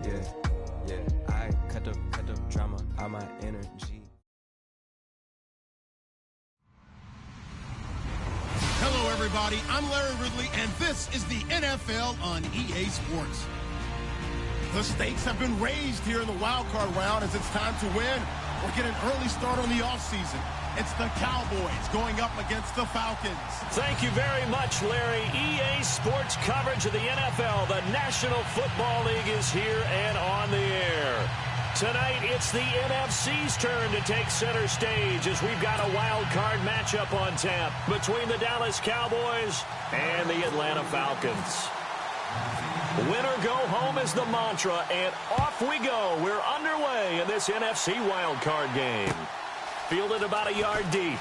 Yeah, I cut the drama out my energy. Hello, everybody. I'm Larry Ridley, and this is the NFL on EA Sports. The stakes have been raised here in the wild card round as it's time to win or get an early start on the offseason. It's the Cowboys going up against the Falcons. Thank you very much, Larry. EA Sports coverage of the NFL. The National Football League is here and on the air. Tonight, it's the NFC's turn to take center stage as we've got a wild card matchup on tap between the Dallas Cowboys and the Atlanta Falcons. Win or go home is the mantra, and off we go. We're underway in this NFC wild card game. Fielded about a yard deep.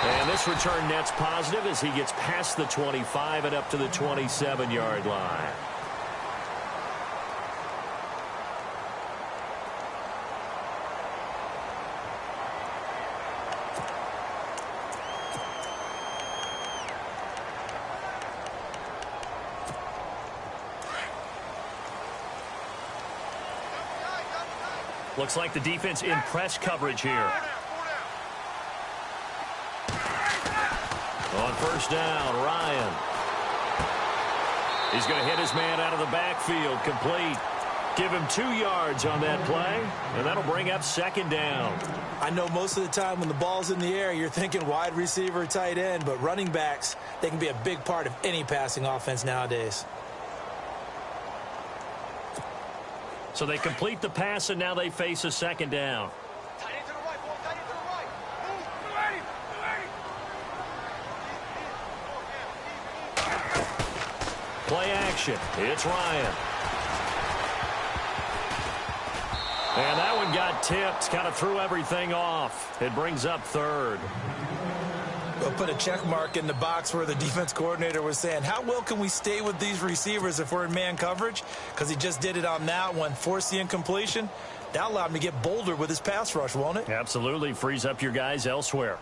And this return net's positive as he gets past the 25 and up to the 27-yard line. Looks like the defense in press coverage here. On first down, Ryan. He's going to hit his man out of the backfield, complete. Give him 2 yards on that play, and that'll bring up second down. I know most of the time when the ball's in the air, you're thinking wide receiver, tight end, but running backs, they can be a big part of any passing offense nowadays. So they complete the pass, and now they face a second down. Play action. It's Ryan. And that one got tipped. Kind of threw everything off. It brings up third. We'll put a check mark in the box where the defense coordinator was saying, how well can we stay with these receivers if we're in man coverage? Because he just did it on that one, forced the incompletion. That allowed him to get bolder with his pass rush, won't it? Absolutely. Frees up your guys elsewhere.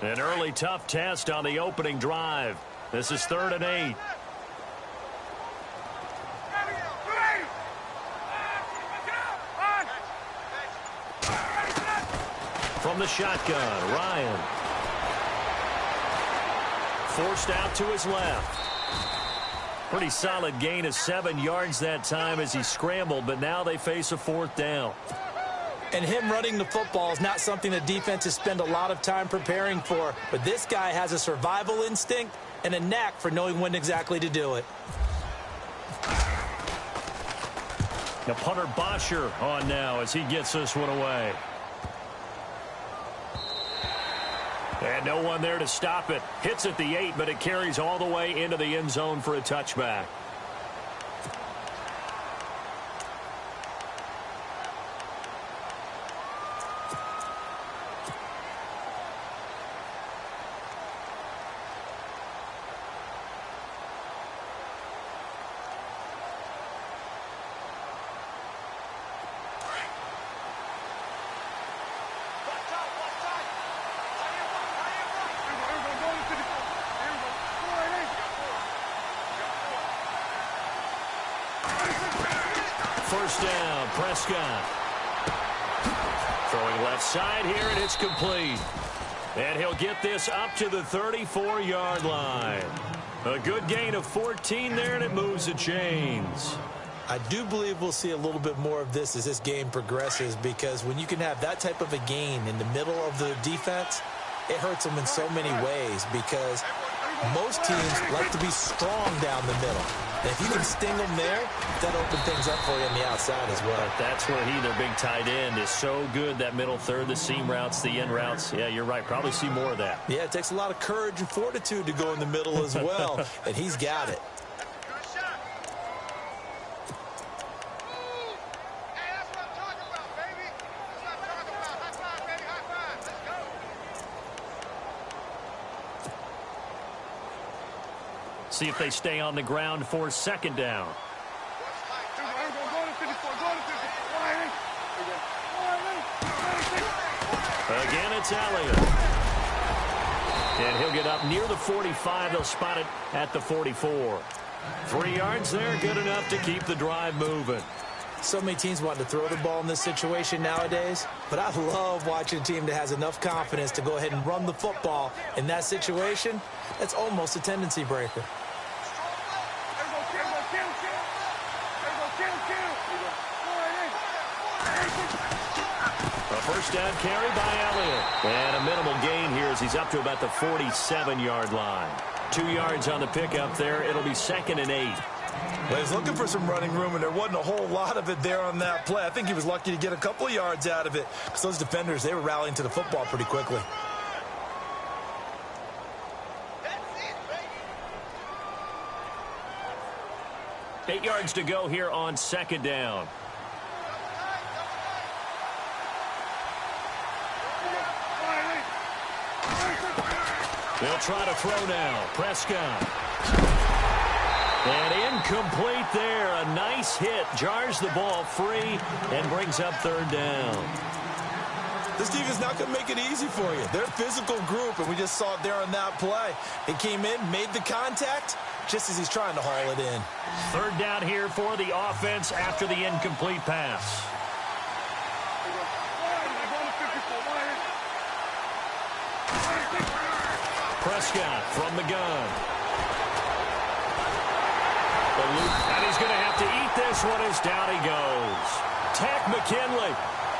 An early tough test on the opening drive. This is 3rd and 8. From the shotgun, Ryan. Forced out to his left. Pretty solid gain of 7 yards that time as he scrambled, but now they face a 4th down. And him running the football is not something the defenses spend a lot of time preparing for, but this guy has a survival instinct and a knack for knowing when exactly to do it. Now punter Bosher on now as he gets this one away. And no one there to stop it. Hits at the 8, but it carries all the way into the end zone for a touchback. First down, Prescott. Throwing left side here, and it's complete. And he'll get this up to the 34-yard line. A good gain of 14 there, and it moves the chains. I do believe we'll see a little bit more of this as this game progresses, because when you can have that type of a gain in the middle of the defense, it hurts them in so many ways, because most teams like to be strong down the middle. And if you can sting them there, that opens things up for you on the outside as well. But that's where their big tight end, is so good, that middle third, the seam routes, the in routes. Yeah, you're right. Probably see more of that. Yeah, it takes a lot of courage and fortitude to go in the middle as well, and he's got it. See if they stay on the ground for second down. Again, it's Elliott. And he'll get up near the 45. They'll spot it at the 44. 3 yards there, good enough to keep the drive moving. So many teams want to throw the ball in this situation nowadays, but I love watching a team that has enough confidence to go ahead and run the football. In that situation, that's almost a tendency breaker. A first down carry by Elliott. And a minimal gain here as he's up to about the 47-yard line. 2 yards on the pickup there. It'll be 2nd and 8. Well, he was looking for some running room, and there wasn't a whole lot of it there on that play. I think he was lucky to get a couple of yards out of it because those defenders, they were rallying to the football pretty quickly. Baby. 8 yards to go here on 2nd down. They'll try to throw now. Prescott. And incomplete there. A nice hit. Jars the ball free and brings up 3rd down. This defense is not going to make it easy for you. They're a physical group, and we just saw it there on that play. It came in, made the contact, just as he's trying to haul it in. 3rd down here for the offense after the incomplete pass. Prescott from the gun. And he's going to have to eat this one as down he goes. Tack McKinley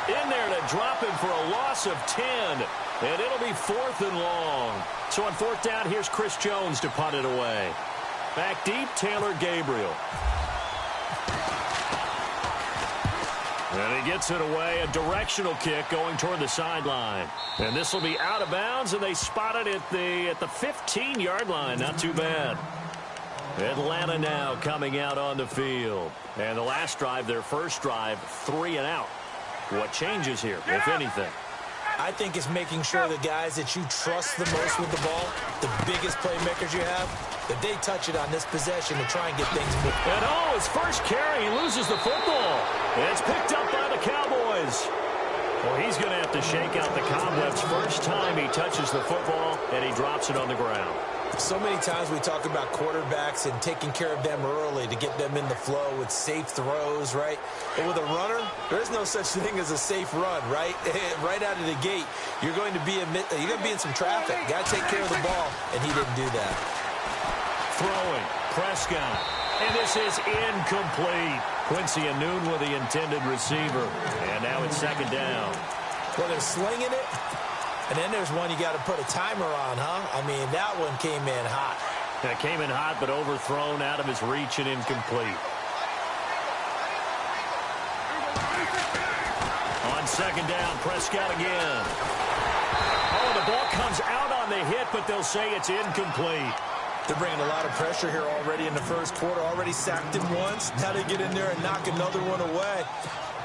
in there to drop him for a loss of 10. And it'll be 4th and long. So on 4th down, here's Chris Jones to punt it away. Back deep, Taylor Gabriel. And he gets it away, a directional kick going toward the sideline. And this will be out of bounds, and they spot it at the 15-yard line. Not too bad. Atlanta now coming out on the field. And the last drive, their first drive, 3 and out. What changes here, if anything? I think it's making sure the guys that you trust the most with the ball, the biggest playmakers you have, that they touch it on this possession to try and get things moving. And his first carry, he loses the football. And it's picked up by the Cowboys. Well, he's going to have to shake out the cobwebs first time he touches the football, and he drops it on the ground. So many times we talk about quarterbacks and taking care of them early to get them in the flow with safe throws, right? But with a runner, there is no such thing as a safe run, right? Right out of the gate, you're going to be in some traffic. Got to take care of the ball, and he didn't do that. Throwing, Prescott, and this is incomplete. Quincy Anoon with the intended receiver, and now it's 2nd down. Well, they're slinging it. And then there's one you got to put a timer on, huh? I mean, that one came in hot. That came in hot, but overthrown out of his reach and incomplete. On 2nd down, Prescott again. Oh, the ball comes out on the hit, but they'll say it's incomplete. They're bringing a lot of pressure here already in the first quarter. Already sacked him once. Now they get in there and knock another one away.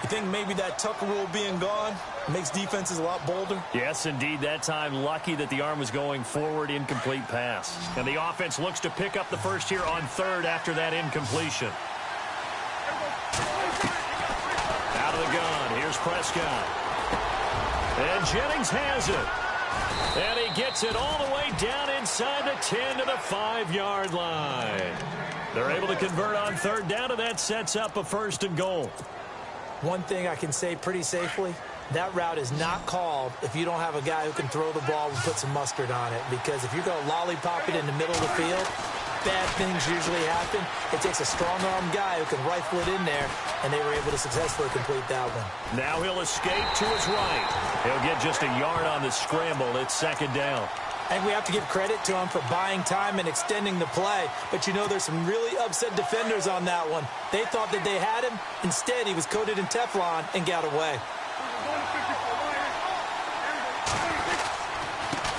You think maybe that Tucker rule being gone makes defenses a lot bolder? Yes, indeed. That time, lucky that the arm was going forward, incomplete pass. And the offense looks to pick up the first here on 3rd after that incompletion. Out of the gun. Here's Prescott. And Jennings has it. And he gets it all the way down inside the 10 to the 5-yard line. They're able to convert on 3rd down, and that sets up a 1st and goal. One thing I can say pretty safely, that route is not called if you don't have a guy who can throw the ball and put some mustard on it. Because if you're going to lollipop it in the middle of the field, bad things usually happen. It takes a strong-arm guy who can rifle it in there, and they were able to successfully complete that one. Now he'll escape to his right. He'll get just a yard on the scramble. It's 2nd down. And we have to give credit to him for buying time and extending the play. But, you know, there's some really upset defenders on that one. They thought that they had him. Instead, he was coated in Teflon and got away.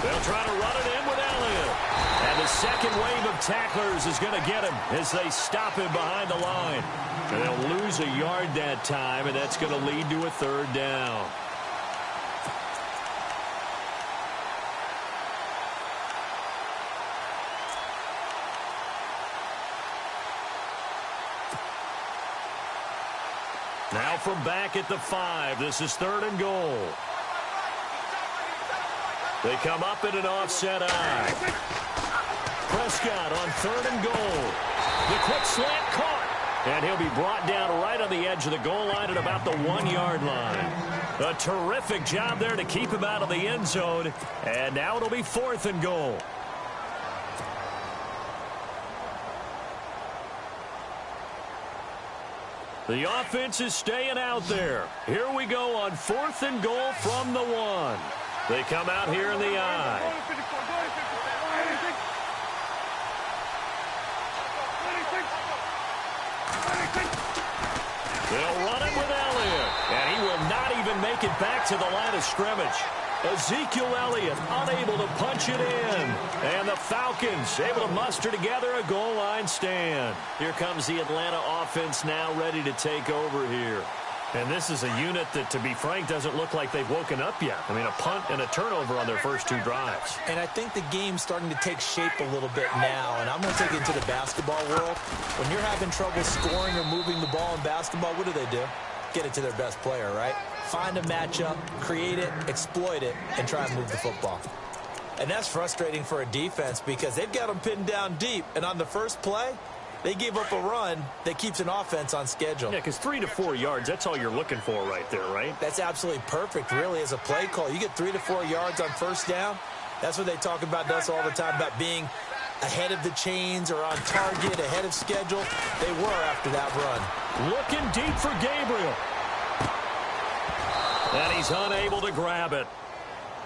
They'll try to run it in with Elliott. And the second wave of tacklers is going to get him as they stop him behind the line. And they'll lose a yard that time, and that's going to lead to a 3rd down. Now from back at the 5, this is 3rd and goal. They come up in an offset eye. Prescott on 3rd and goal. The quick slant caught. And he'll be brought down right on the edge of the goal line at about the 1-yard line. A terrific job there to keep him out of the end zone. And now it'll be 4th and goal. The offense is staying out there. Here we go on 4th and goal from the 1. They come out here in the eye. They'll run it with Elliott, and he will not even make it back to the line of scrimmage. Ezekiel Elliott unable to punch it in, and the Falcons able to muster together a goal line stand. Here comes the Atlanta offense now ready to take over here. And this is a unit that, to be frank, doesn't look like they've woken up yet. I mean, a punt and a turnover on their first 2 drives. And I think the game's starting to take shape a little bit now. And I'm going to take it into the basketball world. When you're having trouble scoring or moving the ball in basketball, what do? Get it to their best player, right? Find a matchup, create it, exploit it, and try and move the football. And that's frustrating for a defense because they've got them pinned down deep. And on the first play, they gave up a run that keeps an offense on schedule. Yeah, because 3 to 4 yards, that's all you're looking for right there, right? That's absolutely perfect, really, as a play call. You get 3 to 4 yards on first down. That's what they talk about us all the time, about being ahead of the chains or on target, ahead of schedule. They were after that run. Looking deep for Gabriel. And he's unable to grab it.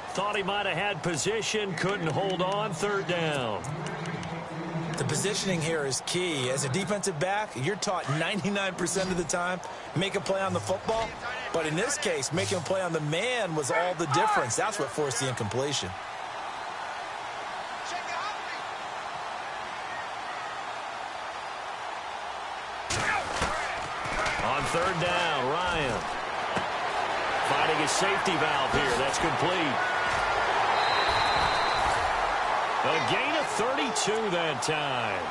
Thought he might have had position, couldn't hold on, 3rd down. The positioning here is key. As a defensive back, you're taught 99% of the time, make a play on the football. But in this case, making a play on the man was all the difference. That's what forced the incompletion. On 3rd down, Ryan. Finding his safety valve here. That's complete. A gain of 32 that time.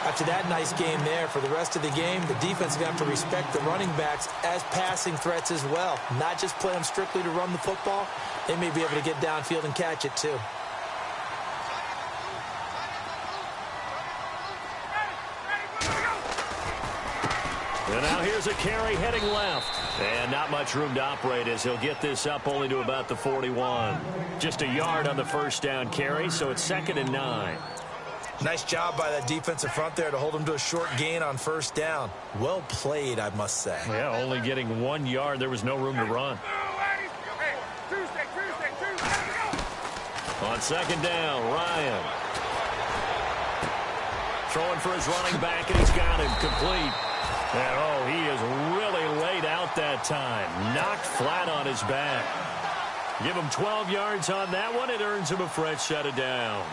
After that nice game there, for the rest of the game, the defense is going to have to respect the running backs as passing threats as well. Not just play them strictly to run the football. They may be able to get downfield and catch it too. And now here's a carry heading left. And not much room to operate as he'll get this up only to about the 41. Just a yard on the first down carry, so it's 2nd and 9. Nice job by that defensive front there to hold him to a short gain on first down. Well played, I must say. Yeah, only getting 1 yard. There was no room to run. On 2nd down, Ryan. Throwing for his running back, and he's got him complete. And, oh, he is really laid out that time. Knocked flat on his back. Give him 12 yards on that one. It earns him a fresh set of downs.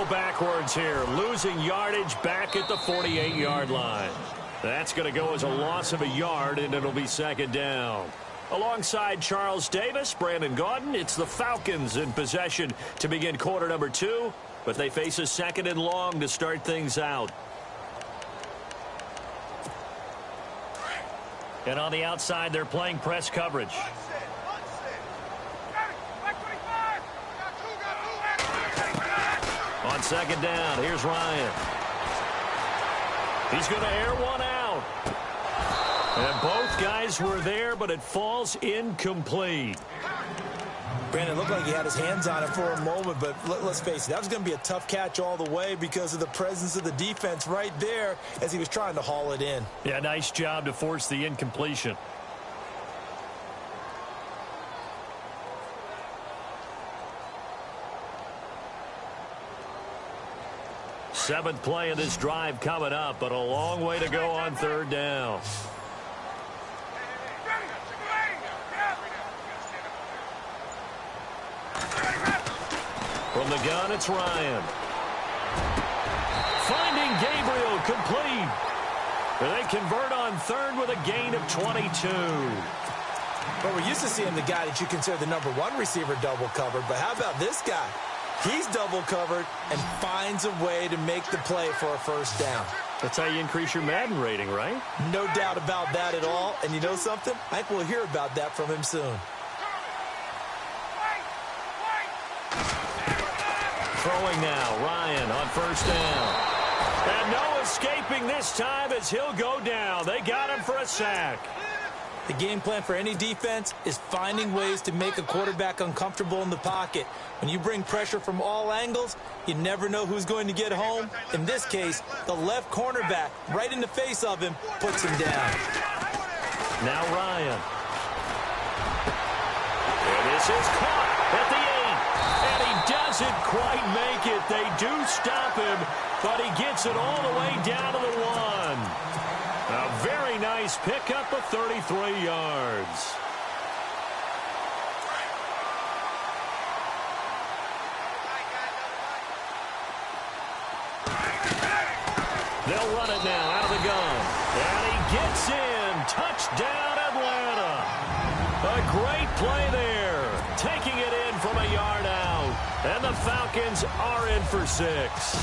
Backwards here, losing yardage back at the 48-yard line. That's going to go as a loss of a yard, and it'll be 2nd down. Alongside Charles Davis, Brandon Gaudin, it's the Falcons in possession to begin quarter number 2, but they face a 2nd and long to start things out. And on the outside, they're playing press coverage. On 2nd down, here's Ryan. He's going to air one out. And both guys were there, but it falls incomplete. Brandon looked like he had his hands on it for a moment, but let's face it, that was going to be a tough catch all the way because of the presence of the defense right there as he was trying to haul it in. Yeah, nice job to force the incompletion. Seventh play of this drive coming up, but a long way to go on 3rd down. From the gun, it's Ryan. Finding Gabriel, complete. And they convert on third with a gain of 22. But we're used to seeing the guy that you consider the #1 receiver double covered. But how about this guy? He's double covered and finds a way to make the play for a first down. That's how you increase your Madden rating, right? No doubt about that at all. And you know something? I think we'll hear about that from him soon. Throwing now, Ryan on first down. And no escaping this time as he'll go down. They got him for a sack. The game plan for any defense is finding ways to make a quarterback uncomfortable in the pocket. When you bring pressure from all angles, you never know who's going to get home. In this case, the left cornerback, right in the face of him, puts him down. Now Ryan. And this is caught at the 8. And he doesn't quite make it. They do stop him, but he gets it all the way down to the 1. A very nice pickup of 33 yards. They'll run it now out of the gun. And he gets in. Touchdown, Atlanta. A great play there. Taking it in from a yard out. And the Falcons are in for 6.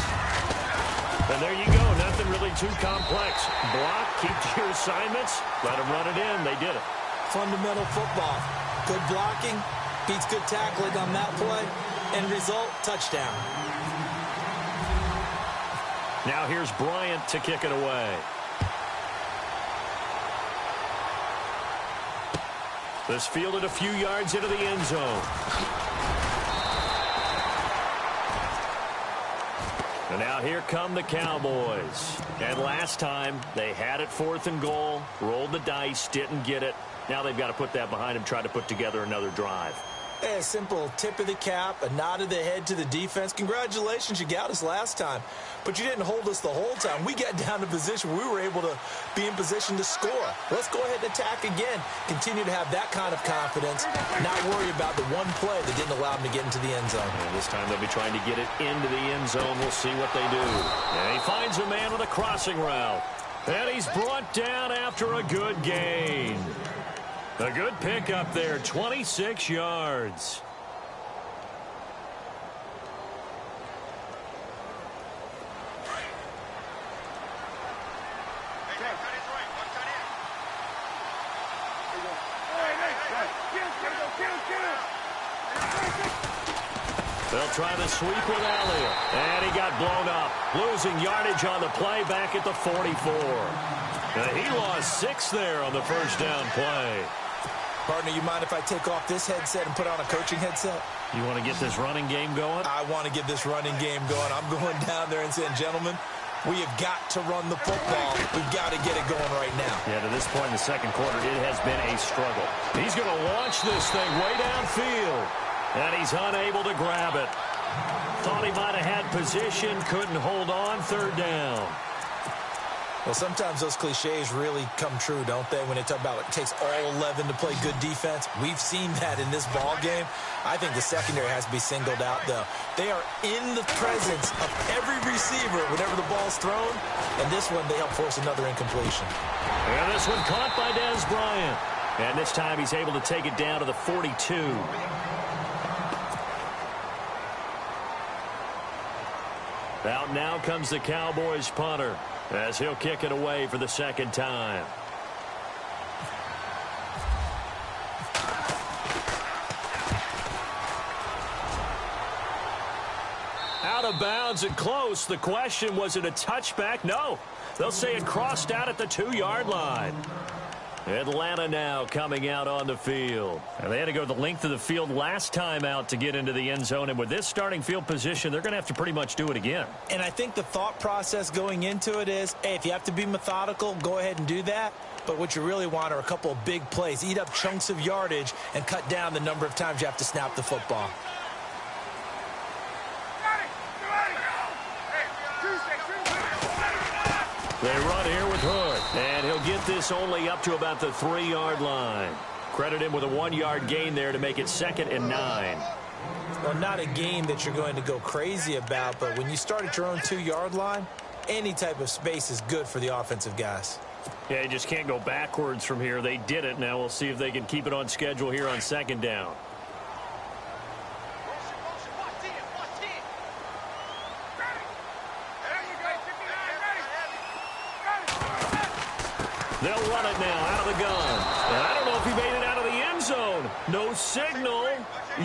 And there you go. Nothing really too complex. Block, keep to your assignments, let them run it in. They did it. Fundamental football. Good blocking beats good tackling on that play. End result, touchdown. Now here's Bryant to kick it away. This fielded a few yards into the end zone. And now here come the Cowboys. And last time, they had it 4th and goal, rolled the dice, didn't get it. Now they've got to put that behind them, try to put together another drive. A simple tip of the cap, a nod of the head to the defense. Congratulations, you got us last time. But you didn't hold us the whole time. We got down to position where we were able to be in position to score. Let's go ahead and attack again. Continue to have that kind of confidence. Not worry about the one play that didn't allow them to get into the end zone. And this time they'll be trying to get it into the end zone. We'll see what they do. And he finds a man with a crossing route. And he's brought down after a good gain. A good pickup there, 26 yards. They'll try the sweep with Elliott. And he got blown up. Losing yardage on the play back at the 44. He lost 6 there on the first down play. Partner, you mind if I take off this headset and put on a coaching headset? You want to get this running game going? I want to get this running game going. I'm going down there and saying, gentlemen, we have got to run the football. We've got to get it going right now. Yeah, to this point in the second quarter, it has been a struggle. He's going to launch this thing way downfield. And he's unable to grab it. Thought he might have had position, couldn't hold on, 3rd down. Well, sometimes those cliches really come true, don't they? When they talk about it takes all 11 to play good defense. We've seen that in this ball game. I think the secondary has to be singled out, though. They are in the presence of every receiver whenever the ball's thrown. And this one, they help force another incompletion. And this one caught by Des Bryant. And this time he's able to take it down to the 42. Out now comes the Cowboys punter as he'll kick it away for the 2nd time. Out of bounds and close. The question, was it a touchback? No. They'll say it crossed out at the 2-yard line. Atlanta now coming out on the field. And they had to go the length of the field last time out to get into the end zone. And with this starting field position, they're going to have to pretty much do it again. And I think the thought process going into it is, hey, if you have to be methodical, go ahead and do that. But what you really want are a couple of big plays. Eat up chunks of yardage and cut down the number of times you have to snap the football. They run here with Hood, and he'll get this only up to about the 3-yard line. Credit him with a 1-yard gain there to make it 2nd and 9. Well, not a game that you're going to go crazy about, but when you start at your own 2-yard line, any type of space is good for the offensive guys. Yeah, you just can't go backwards from here. They did it. Now we'll see if they can keep it on schedule here on 2nd down. They'll run it now out of the gun. And I don't know if he made it out of the end zone. No signal.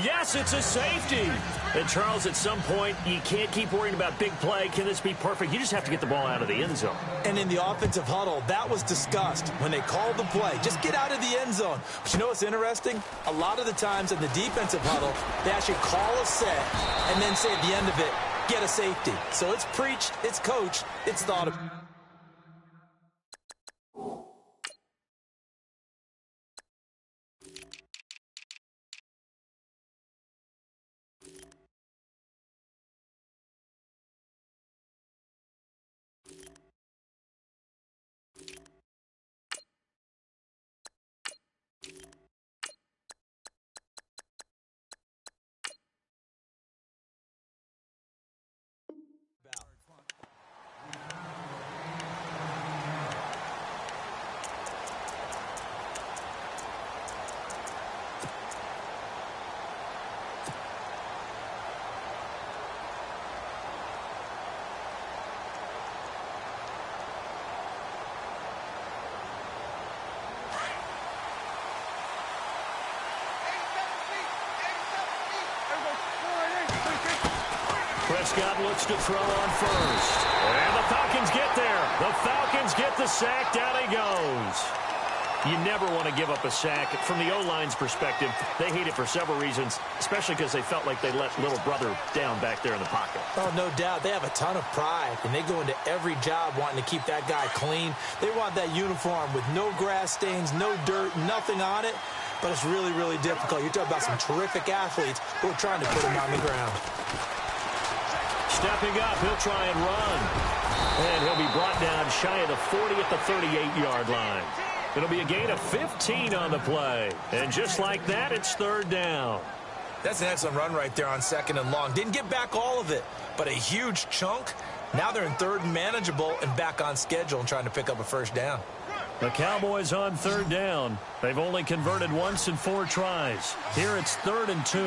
Yes, it's a safety. And, Charles, at some point, you can't keep worrying about big play. Can this be perfect? You just have to get the ball out of the end zone. And in the offensive huddle, that was discussed when they called the play. Just get out of the end zone. But you know what's interesting? A lot of the times in the defensive huddle, they actually call a set and then say at the end of it, get a safety. So it's preached, it's coached, it's thought of. Prescott looks to throw on first. And the Falcons get there. The Falcons get the sack. Down he goes. You never want to give up a sack. From the O-line's perspective, they hate it for several reasons, especially because they felt like they let little brother down back there in the pocket. Oh, no doubt. They have a ton of pride, and they go into every job wanting to keep that guy clean. They want that uniform with no grass stains, no dirt, nothing on it. But it's really, really difficult. You're talking about some terrific athletes who are trying to put him on the ground. Stepping up, he'll try and run. And he'll be brought down shy of the 40 at the 38-yard line. It'll be a gain of 15 on the play. And just like that, it's 3rd down. That's an excellent run right there on 2nd and long. Didn't get back all of it, but a huge chunk. Now they're in 3rd and manageable and back on schedule and trying to pick up a 1st down. The Cowboys on 3rd down. They've only converted once in 4 tries. Here it's 3rd and 2.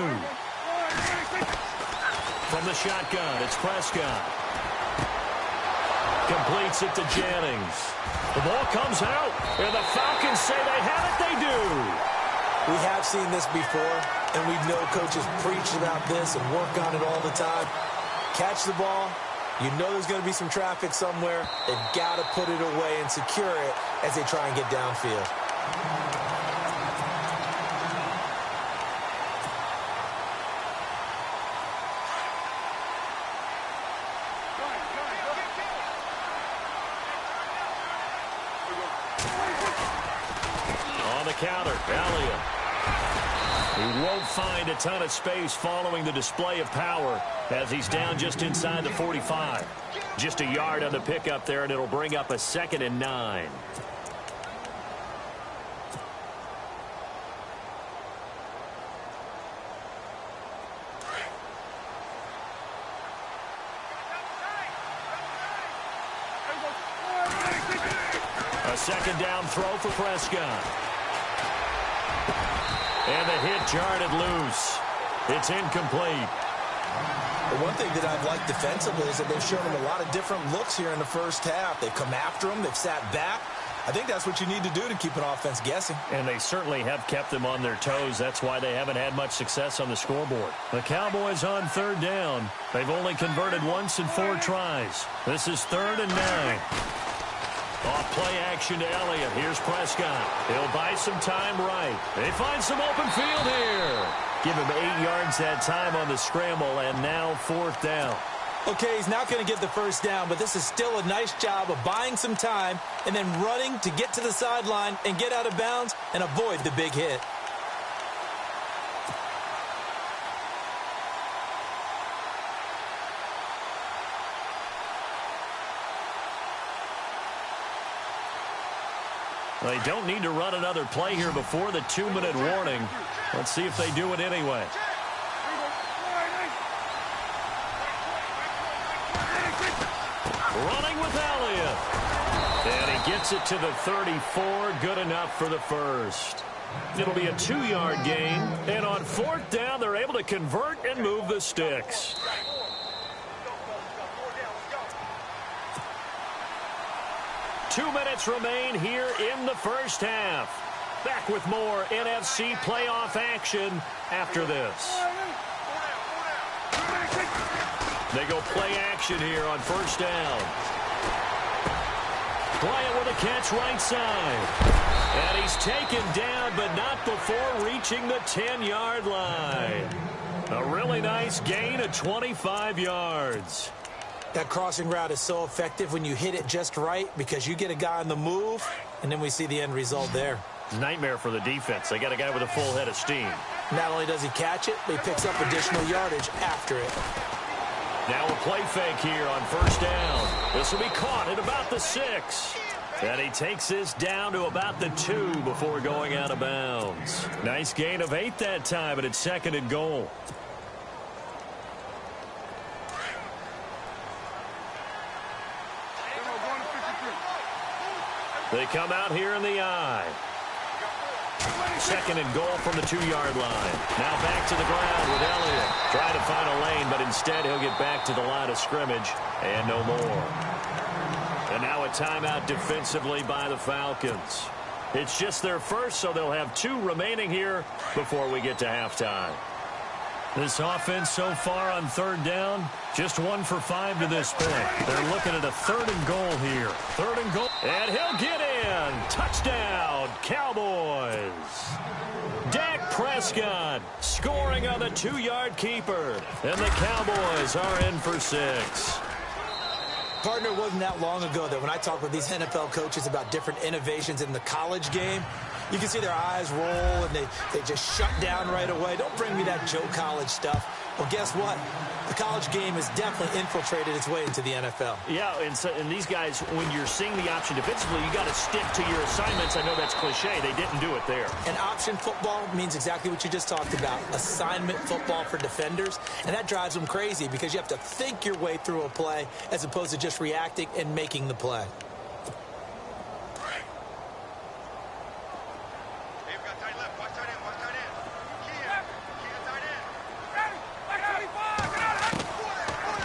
From the shotgun, it's Prescott. Completes it to Jennings. The ball comes out, and the Falcons say they have it. They do. We have seen this before, and we know coaches preach about this and work on it all the time. Catch the ball. You know there's going to be some traffic somewhere. They've got to put it away and secure it as they try and get downfield. Counter, Elliott. He won't find a ton of space following the display of power as he's down just inside the 45. Just a yard on the pickup there, and it'll bring up a 2nd and 9. A 2nd down throw for Prescott. And the hit jarred it loose. It's incomplete. The one thing that I've liked defensively is that they've shown him a lot of different looks here in the 1st half. They've come after him. They've sat back. I think that's what you need to do to keep an offense guessing. And they certainly have kept them on their toes. That's why they haven't had much success on the scoreboard. The Cowboys on 3rd down. They've only converted once in 4 tries. This is 3rd and 9. Off play action to Elliott. Here's Prescott. He'll buy some time right. They find some open field here. Give him 8 yards that time on the scramble, and now 4th down. Okay, he's not going to get the 1st down, but this is still a nice job of buying some time and then running to get to the sideline and get out of bounds and avoid the big hit. They don't need to run another play here before the 2-minute warning. Let's see if they do it anyway. running with Elliott. And he gets it to the 34, good enough for the first. It'll be a 2-yard gain, and on 4th down, they're able to convert and move the sticks. Two minutes remain here in the first half. Back with more NFC playoff action after this. They go play action here on 1st down. Bryant with a catch right side. And he's taken down, but not before reaching the 10-yard line. A really nice gain of 25 yards. That crossing route is so effective when you hit it just right because you get a guy on the move, and then we see the end result there. Nightmare for the defense. They got a guy with a full head of steam. Not only does he catch it, but he picks up additional yardage after it. Now a play fake here on 1st down. This will be caught at about the 6. And he takes this down to about the 2 before going out of bounds. Nice gain of 8 that time, but it's 2nd and goal. They come out here in the I. 2nd and goal from the 2-yard line. Now back to the ground with Elliott. Trying to find a lane, but instead he'll get back to the line of scrimmage and no more. And now a timeout defensively by the Falcons. It's just their first, so they'll have 2 remaining here before we get to halftime. This offense so far on 3rd down, just 1 for 5 to this point. They're looking at a 3rd and goal here. 3rd and goal. And he'll get in. Touchdown, Cowboys. Dak Prescott scoring on the 2-yard keeper. And the Cowboys are in for 6. Partner, it wasn't that long ago that when I talk with these NFL coaches about different innovations in the college game, you can see their eyes roll and they just shut down right away. Don't bring me that Joe College stuff. Well, guess what? The college game has definitely infiltrated its way into the NFL. Yeah, and these guys, when you're seeing the option defensively, you got to stick to your assignments. I know that's cliche. They didn't do it there. And option football means exactly what you just talked about. Assignment football for defenders. And that drives them crazy because you have to think your way through a play as opposed to just reacting and making the play.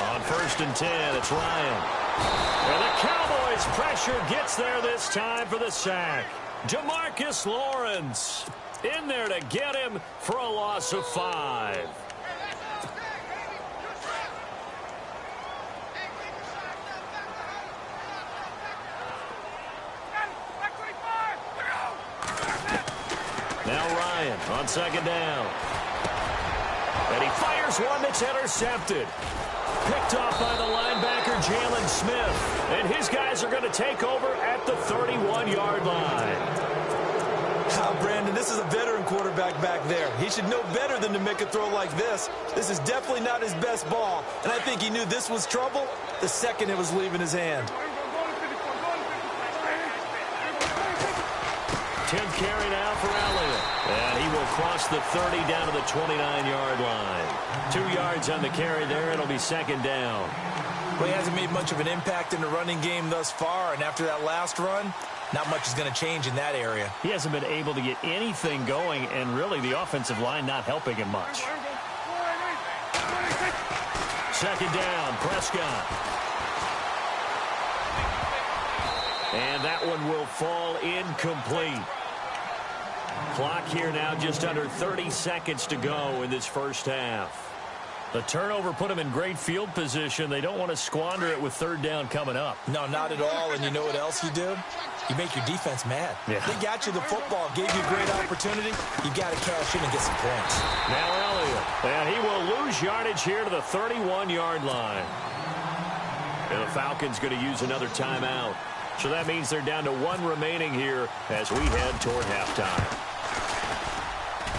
On 1st and 10, it's Ryan. And the Cowboys' pressure gets there this time for the sack. Demarcus Lawrence in there to get him for a loss of 5. Now Ryan on 2nd down. And he fires one that's intercepted. Picked off by the linebacker, Jalen Smith. And his guys are going to take over at the 31-yard line. Brandon, this is a veteran quarterback back there. He should know better than to make a throw like this. This is definitely not his best ball. And I think he knew this was trouble the second it was leaving his hand. 10th carry now for Elliott. And he will cross the 30 down to the 29-yard line. 2 yards on the carry there. It'll be 2nd down. Well, he hasn't made much of an impact in the running game thus far. And after that last run, not much is going to change in that area. He hasn't been able to get anything going, and really the offensive line not helping him much. 2nd down, Prescott. And that one will fall incomplete. Clock here now just under 30 seconds to go in this first half. The turnover put them in great field position. They don't want to squander it with 3rd down coming up. No, not at all. And you know what else you do? You make your defense mad. Yeah. They got you the football, gave you a great opportunity. You got to cash in and get some points. Now Elliott. And he will lose yardage here to the 31-yard line. And the Falcons going to use another timeout. So that means they're down to 1 remaining here as we head toward halftime.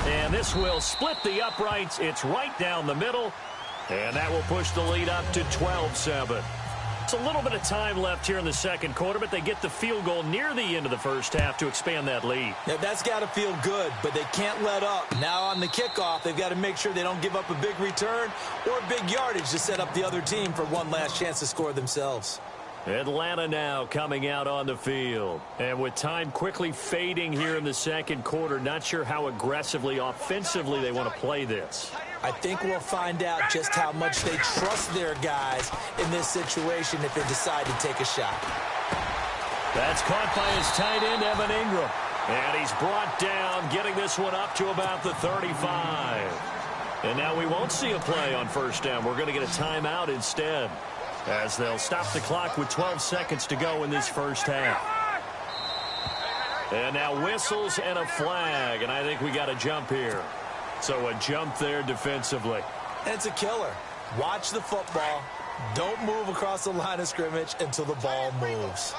And this will split the uprights. It's right down the middle. And that will push the lead up to 12-7. It's a little bit of time left here in the second quarter, but they get the field goal near the end of the first half to expand that lead. Now, that's got to feel good, but they can't let up. Now on the kickoff, they've got to make sure they don't give up a big return or big yardage to set up the other team for one last chance to score themselves. Atlanta now coming out on the field. And with time quickly fading here in the second quarter, not sure how aggressively, offensively they want to play this. I think we'll find out just how much they trust their guys in this situation if they decide to take a shot. That's caught by his tight end, Evan Ingram. And he's brought down, getting this one up to about the 35. And now we won't see a play on first down. We're going to get a timeout instead, as they'll stop the clock with 12 seconds to go in this first half. And now whistles and a flag, and I think we got a jump here. So a jump there defensively. And it's a killer. Watch the football. Don't move across the line of scrimmage until the ball moves.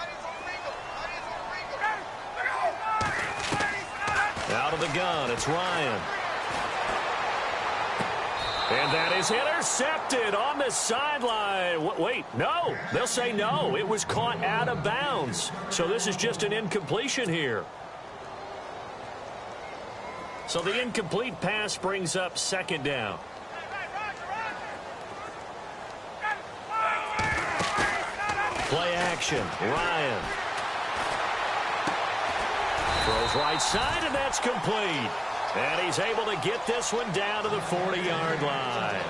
Out of the gun, it's Ryan. And that is intercepted on the sideline. Wait, no. They'll say no. It was caught out of bounds. So this is just an incompletion here. So the incomplete pass brings up second down. Play action. Ryan. Throws right side, and that's complete. And he's able to get this one down to the 40-yard line.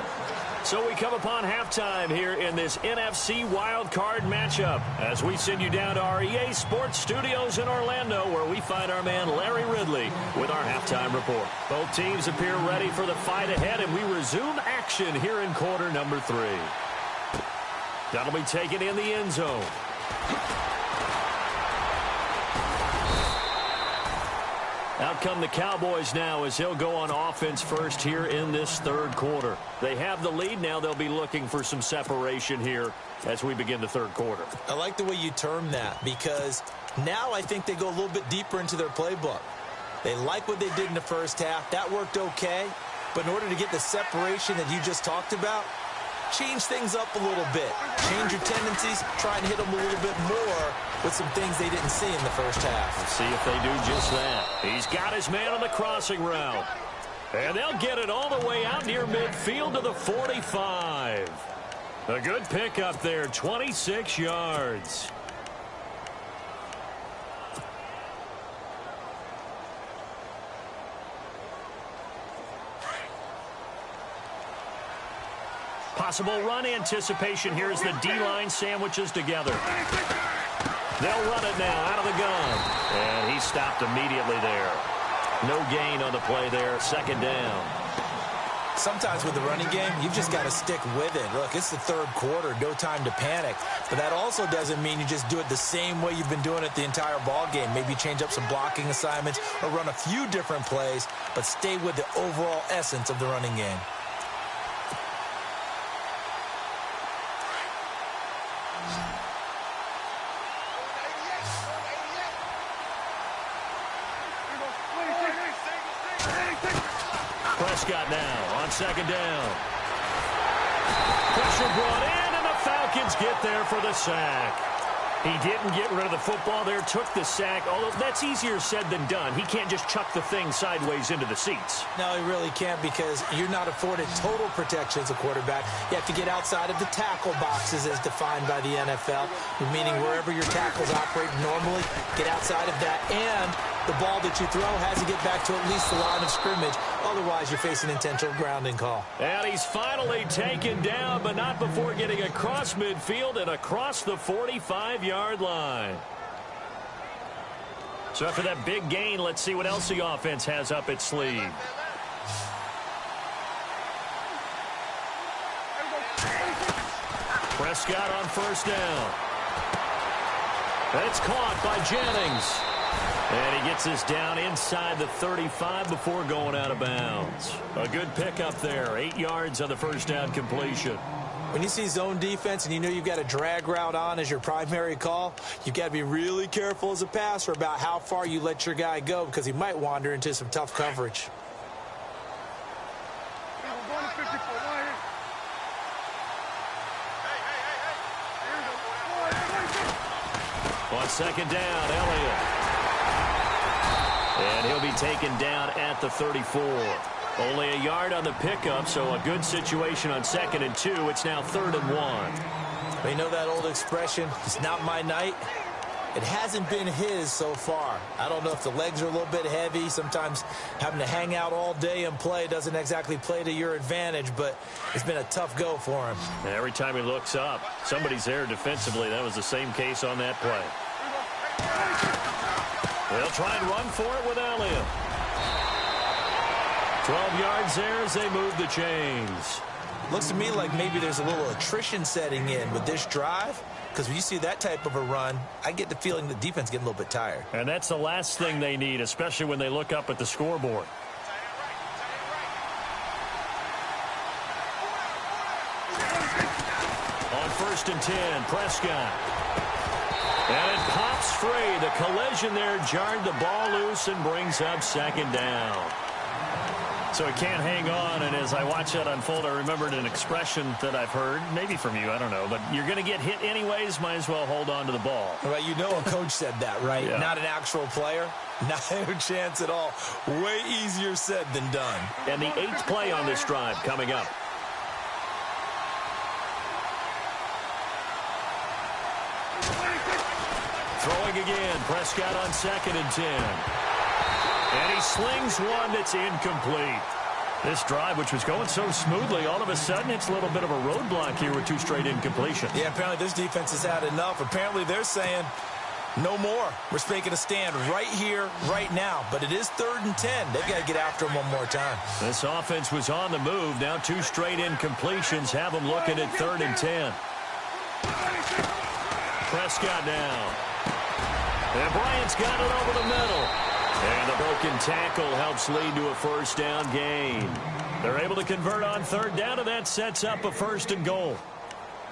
So we come upon halftime here in this NFC wildcard matchup as we send you down to our EA Sports Studios in Orlando, where we find our man Larry Ridley with our halftime report. Both teams appear ready for the fight ahead, and we resume action here in quarter number 3. That'll be taken in the end zone. Out come the Cowboys now as he'll go on offense first here in this third quarter. They have the lead now. They'll be looking for some separation here as we begin the third quarter. I like the way you term that, because now I think they go a little bit deeper into their playbook. They like what they did in the first half. That worked okay. But in order to get the separation that you just talked about, change things up a little bit. Change your tendencies. Try and hit them a little bit more with some things they didn't see in the first half. Let's see if they do just that. He's got his man on the crossing route. And they'll get it all the way out near midfield to the 45. A good pickup there, 26 yards. Possible run anticipation here as the D-line sandwiches together. They'll run it now out of the gun. And he stopped immediately there. No gain on the play there. Second down. Sometimes with the running game, you've just got to stick with it. Look, it's the third quarter. No time to panic. But that also doesn't mean you just do it the same way you've been doing it the entire ball game. Maybe change up some blocking assignments or run a few different plays, but stay with the overall essence of the running game. Prescott now on second down. Pressure brought in, and the Falcons get there for the sack. He didn't get rid of the football there, took the sack, although that's easier said than done. He can't just chuck the thing sideways into the seats. No, he really can't, because you're not afforded total protection as a quarterback. You have to get outside of the tackle boxes as defined by the NFL, meaning wherever your tackles operate normally, get outside of that, and the ball that you throw has to get back to at least the line of scrimmage. Otherwise, you're facing intentional grounding call. And he's finally taken down, but not before getting across midfield and across the 45-yard line. So after that big gain, let's see what else the offense has up its sleeve. Prescott on first down. It's caught by Jennings. And he gets this down inside the 35 before going out of bounds. A good pickup there. 8 yards on the first down completion. When you see zone defense and you know you've got a drag route on as your primary call, you've got to be really careful as a passer about how far you let your guy go, because he might wander into some tough coverage. On second down, Elliott. And he'll be taken down at the 34. Only a yard on the pickup, so a good situation on 2nd and 2. It's now 3rd and 1. But you know that old expression, it's not my night? It hasn't been his so far. I don't know if the legs are a little bit heavy. Sometimes having to hang out all day and play doesn't exactly play to your advantage, but it's been a tough go for him. And every time he looks up, somebody's there defensively. That was the same case on that play. They'll try and run for it with Elliott. 12 yards there as they move the chains. Looks to me like maybe there's a little attrition setting in with this drive. Because when you see that type of a run, I get the feeling the defense getting a little bit tired. And that's the last thing they need, especially when they look up at the scoreboard. On 1st and 10, Prescott. And it pops free. The collision there jarred the ball loose and brings up 2nd down. So he can't hang on, and as I watch that unfold, I remembered an expression that I've heard, maybe from you, I don't know, but you're going to get hit anyways, might as well hold on to the ball. Well, you know a coach said that, right? Yeah. Not an actual player. Not a chance at all. Way easier said than done. And the 8th play on this drive coming up. Throwing again, Prescott on 2nd and 10. And he slings one that's incomplete. This drive, which was going so smoothly, all of a sudden it's a little bit of a roadblock here with 2 straight incompletions. Yeah, apparently this defense has had enough. Apparently they're saying no more. We're making a stand right here, right now. But it is 3rd and 10. They've got to get after him one more time. This offense was on the move. Now 2 straight incompletions have them looking at 3rd and 10. Prescott now. And Bryant's got it over the middle. And the broken tackle helps lead to a 1st down gain. They're able to convert on 3rd down, and that sets up a 1st and goal.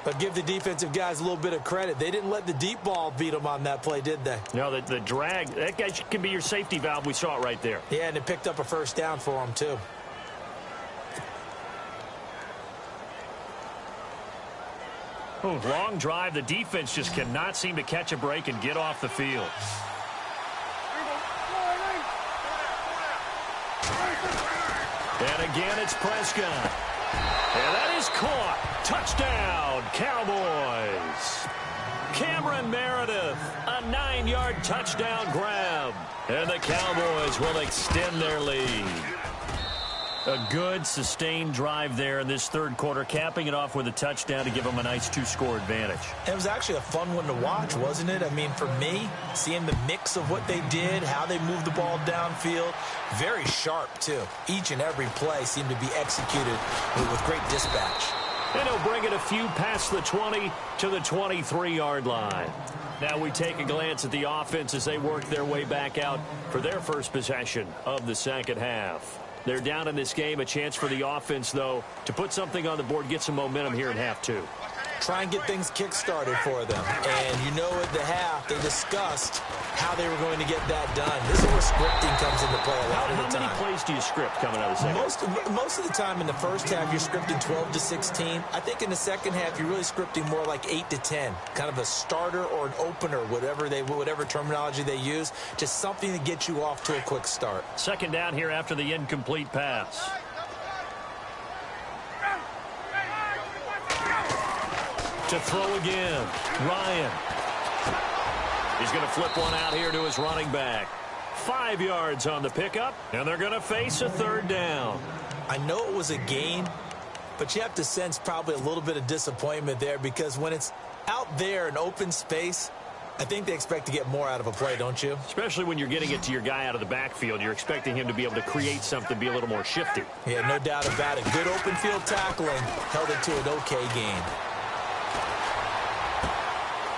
But give the defensive guys a little bit of credit. They didn't let the deep ball beat them on that play, did they? No, the drag, that guy can be your safety valve. We saw it right there. Yeah, and it picked up a 1st down for them, too. Oh, long drive. The defense just cannot seem to catch a break and get off the field. And again, it's Prescott. And that is caught. Touchdown, Cowboys. Cameron Meredith, a 9-yard touchdown grab. And the Cowboys will extend their lead. A good, sustained drive there in this 3rd quarter, capping it off with a touchdown to give them a nice 2-score advantage. It was actually a fun one to watch, wasn't it? I mean, for me, seeing the mix of what they did, how they moved the ball downfield, very sharp, too. Each and every play seemed to be executed with great dispatch. And he'll bring it a few past the 20 to the 23-yard line. Now we take a glance at the offense as they work their way back out for their first possession of the 2nd half. They're down in this game. A chance for the offense, though, to put something on the board, get some momentum here in half 2. Try and get things kick-started for them. And you know at the half, they discussed how they were going to get that done. This is where scripting comes into play a lot of the time. How many plays do you script coming out of the second? Most of the time in the first half, you're scripting 12 to 16. I think in the second half, you're really scripting more like 8 to 10. Kind of a starter or an opener, whatever terminology they use. Just something to get you off to a quick start. 2nd down here after the incomplete pass. To throw again, Ryan. He's going to flip one out here to his running back. 5 yards on the pickup, and they're going to face a 3rd down. I know it was a gain, but you have to sense probably a little bit of disappointment there because when it's out there in open space, I think they expect to get more out of a play, don't you? Especially when you're getting it to your guy out of the backfield. You're expecting him to be able to create something, be a little more shifty. Yeah, no doubt about it. Good open field tackling held it to an okay gain.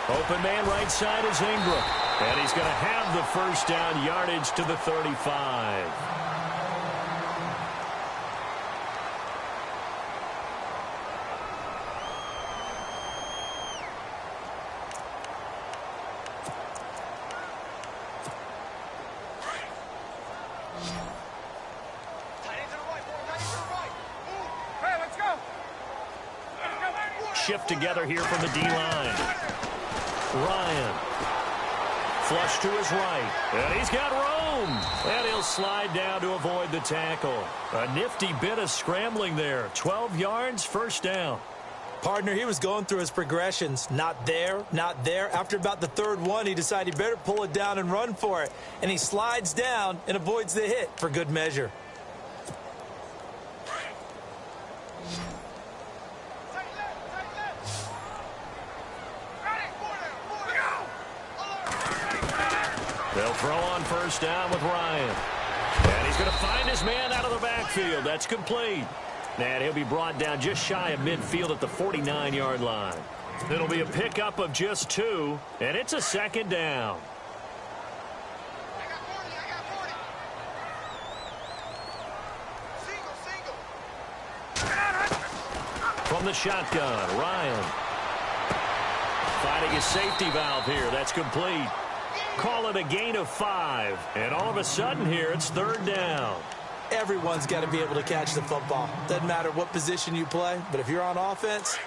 Open man right side is Ingram. And he's going to have the 1st down, yardage to the 35. Shift together here from the D-line. Ryan. Flush to his right. And he's got room. And he'll slide down to avoid the tackle. A nifty bit of scrambling there. 12 yards, 1st down. Partner, he was going through his progressions. Not there, not there. After about the third one, he decided he better pull it down and run for it. And he slides down and avoids the hit for good measure. They'll throw on first down with Ryan. And he's going to find his man out of the backfield. That's complete. And he'll be brought down just shy of midfield at the 49-yard line. It'll be a pickup of just 2, and it's a second down. From the shotgun, Ryan. Finding his safety valve here. That's complete. Call it a gain of 5. And all of a sudden here, it's third down. Everyone's got to be able to catch the football. Doesn't matter what position you play, but if you're on offense,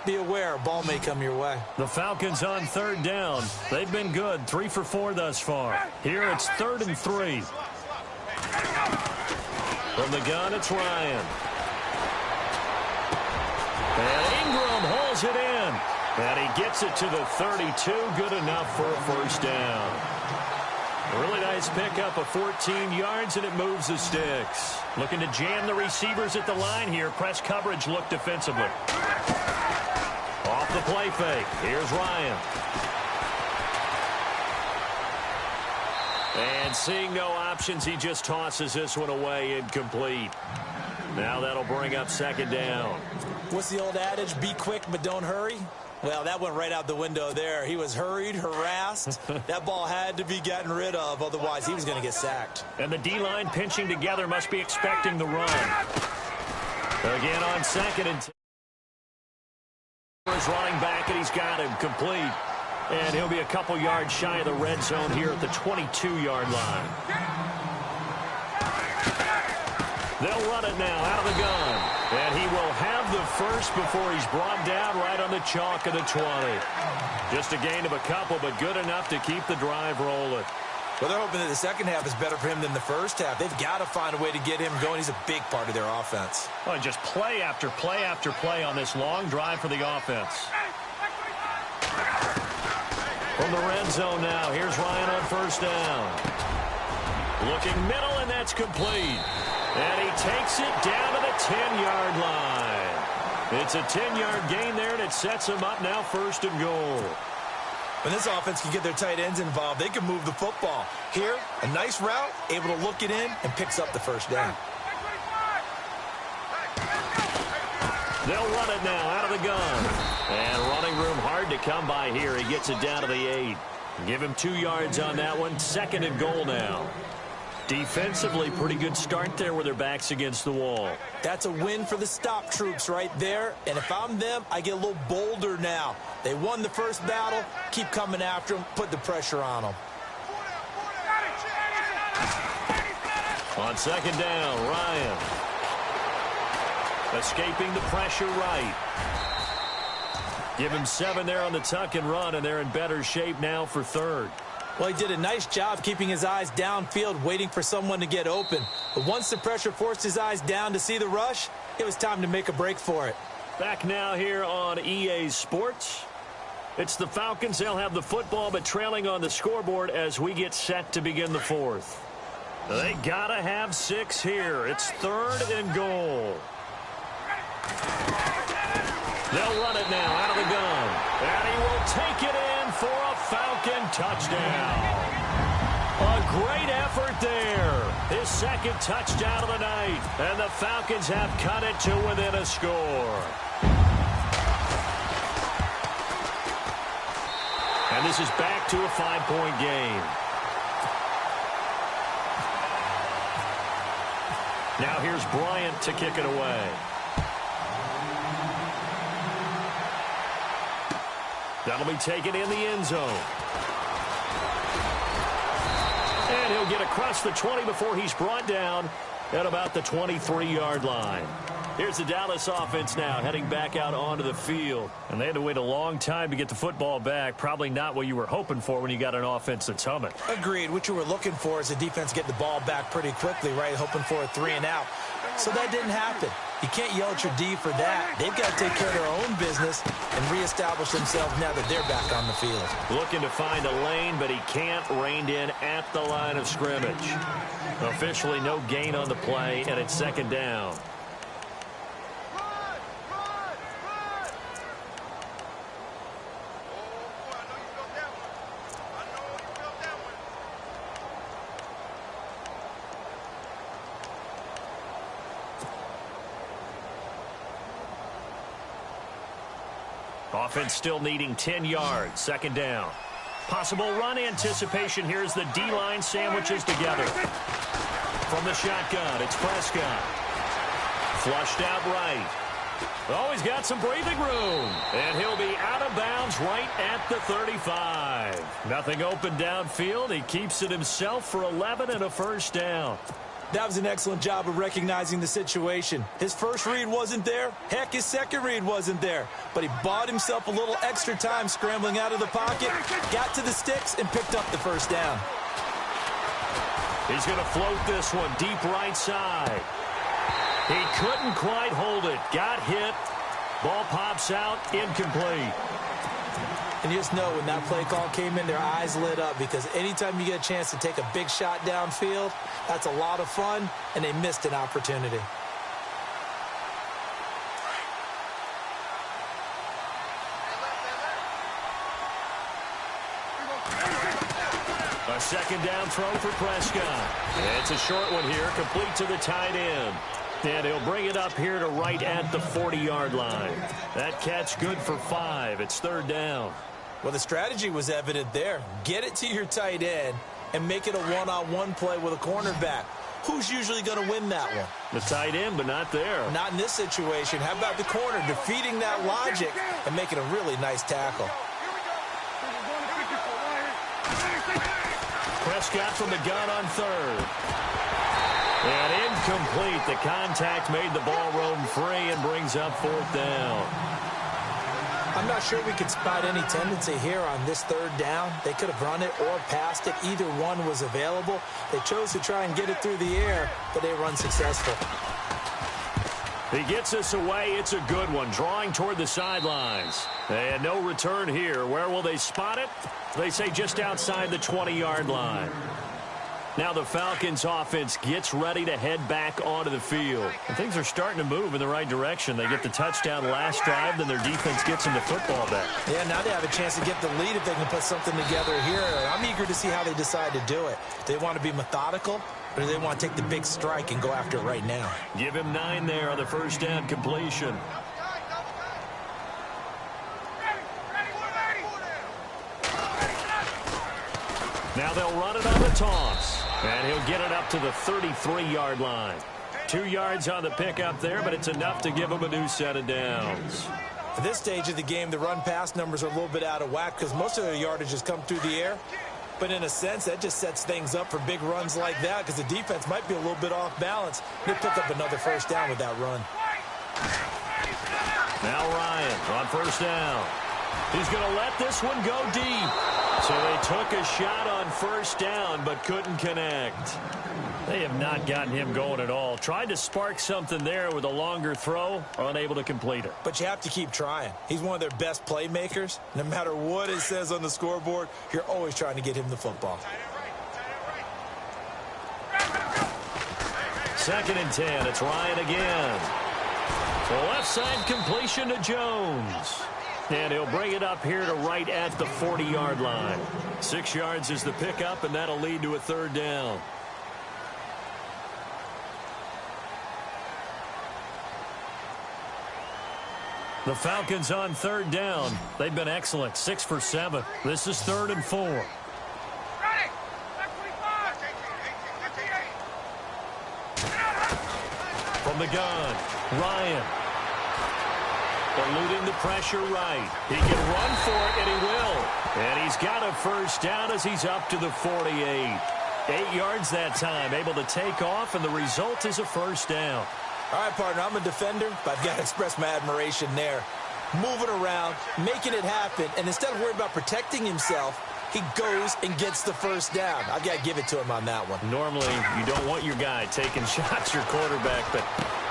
be aware a ball may come your way. The Falcons on third down. They've been good, 3 for 4 thus far. Here it's 3rd and 3. From the gun, it's Ryan. And Ingram hauls it in. And he gets it to the 32. Good enough for a first down. A really nice pickup of 14 yards, and it moves the sticks. Looking to jam the receivers at the line here. Press coverage look defensively. Off the play fake. Here's Ryan. And seeing no options, he just tosses this one away incomplete. Now that'll bring up second down. What's the old adage? Be quick, but don't hurry. Well, that went right out the window there. He was hurried, harassed. That ball had to be gotten rid of, otherwise he was going to get sacked. And the D-line pinching together must be expecting the run. Again on 2nd and 10. He's running back, and he's got him complete. And he'll be a couple yards shy of the red zone here at the 22-yard line. They'll run it now out of the gun. And he will have the first before he's brought down right on the chalk of the 20. Just a gain of a couple, but good enough to keep the drive rolling. Well, they're hoping that the second half is better for him than the first half. They've got to find a way to get him going. He's a big part of their offense. Oh, just play after play after play on this long drive for the offense. From the red zone now, here's Ryan on first down. Looking middle, and that's complete. And he takes it down to the 10-yard line. It's a 10-yard gain there, and it sets him up now 1st and goal. When this offense can get their tight ends involved, they can move the football. Here, a nice route, able to look it in, and picks up the first down. They'll run it now out of the gun. And running room hard to come by here. He gets it down to the 8. Give him 2 yards on that one. 2nd and goal now. Defensively, pretty good start there with their backs against the wall. That's a win for the stop troops right there. And if I'm them, I get a little bolder now. They won the first battle. Keep coming after them. Put the pressure on them. On 2nd down, Ryan. Escaping the pressure right. Give him 7 there on the tuck and run, and they're in better shape now for 3rd. Well, he did a nice job keeping his eyes downfield, waiting for someone to get open. But once the pressure forced his eyes down to see the rush, it was time to make a break for it. Back now here on EA Sports. It's the Falcons. They'll have the football, but trailing on the scoreboard as we get set to begin the 4th. They gotta have 6 here. It's 3rd and goal. They'll run it now out of the gun. And he will take it in for a Falcon touchdown. A great effort there. His 2nd touchdown of the night. And the Falcons have cut it to within a score. And this is back to a 5-point game. Now here's Bryant to kick it away. That'll be taken in the end zone. And he'll get across the 20 before he's brought down at about the 23-yard line. Here's the Dallas offense now heading back out onto the field. And they had to wait a long time to get the football back. Probably not what you were hoping for when you got an offense that's humming. Agreed. What you were looking for is the defense getting the ball back pretty quickly, right? Hoping for a 3 and out. So that didn't happen. You can't yell at your D for that. They've got to take care of their own business and reestablish themselves now that they're back on the field. Looking to find a lane, but he can't. Reined in at the line of scrimmage. Officially no gain on the play, and it's second down. Offense still needing 10 yards. Second down. Possible run anticipation. Here's the D-line sandwiches together. From the shotgun, it's Prescott. Flushed out right. Oh, he's got some breathing room. And he'll be out of bounds right at the 35. Nothing open downfield. He keeps it himself for 11 and a first down. That was an excellent job of recognizing the situation. His first read wasn't there. Heck, his second read wasn't there. But he bought himself a little extra time scrambling out of the pocket, got to the sticks, and picked up the first down. He's going to float this one deep right side. He couldn't quite hold it. Got hit. Ball pops out. Incomplete. And you just know when that play call came in, their eyes lit up, because anytime you get a chance to take a big shot downfield, that's a lot of fun, and they missed an opportunity. A second down throw for Prescott. It's a short one here, complete to the tight end. And he'll bring it up here to right at the 40-yard line. That catch good for 5. It's third down. Well, the strategy was evident there. Get it to your tight end and make it a one-on-one play with a cornerback. Who's usually going to win that one? The tight end, but not there. Not in this situation. How about the corner defeating that logic and making a really nice tackle? Prescott from the gun on third. And incomplete. The contact made the ball roam free and brings up fourth down. I'm not sure we could spot any tendency here on this third down. They could have run it or passed it. Either one was available. They chose to try and get it through the air, but they were unsuccessful. He gets us away. It's a good one. Drawing toward the sidelines. And no return here. Where will they spot it? They say just outside the 20-yard line. Now the Falcons offense gets ready to head back onto the field. And things are starting to move in the right direction. They get the touchdown last drive, then their defense gets them the football back. Yeah, now they have a chance to get the lead if they can put something together here. I'm eager to see how they decide to do it. Do they want to be methodical, or do they want to take the big strike and go after it right now? Give him 9 there on the first down completion. Now they'll run it on the toss. And he'll get it up to the 33-yard line. 2 yards on the pickup there, but it's enough to give him a new set of downs. At this stage of the game, the run-pass numbers are a little bit out of whack because most of their yardage has come through the air. But in a sense, that just sets things up for big runs like that because the defense might be a little bit off balance. They pick up another first down with that run. Now Ryan on first down. He's going to let this one go deep. So they took a shot on first down but couldn't connect. They have not gotten him going at all. Tried to spark something there with a longer throw, unable to complete it. But you have to keep trying. He's one of their best playmakers. No matter what it says on the scoreboard, you're always trying to get him the football. 2nd and 10. It's Ryan again. The left side completion to Jones. And he'll bring it up here to right at the 40-yard line. 6 yards is the pickup, and that'll lead to a third down. The Falcons on third down. They've been excellent. 6 for 7. This is 3rd and 4. From the gun, Ryan. Eluding the pressure right. He can run for it, and he will. And he's got a first down as he's up to the 48. 8 yards that time, able to take off, and the result is a first down. All right, partner, I'm a defender, but I've got to express my admiration there. Moving around, making it happen, and instead of worrying about protecting himself, he goes and gets the first down. I've got to give it to him on that one. Normally, you don't want your guy taking shots, your quarterback, but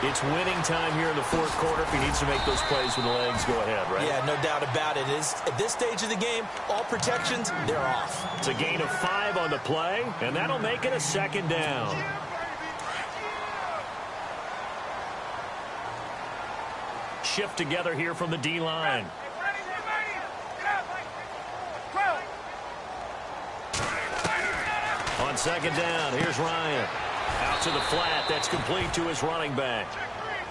it's winning time here in the fourth quarter. If he needs to make those plays with the legs, go ahead, right? Yeah, no doubt about it. At this stage of the game, all protections, they're off. It's a gain of 5 on the play, and that'll make it a second down. Shift together here from the D-line. On second down, here's Ryan. Out to the flat. That's complete to his running back.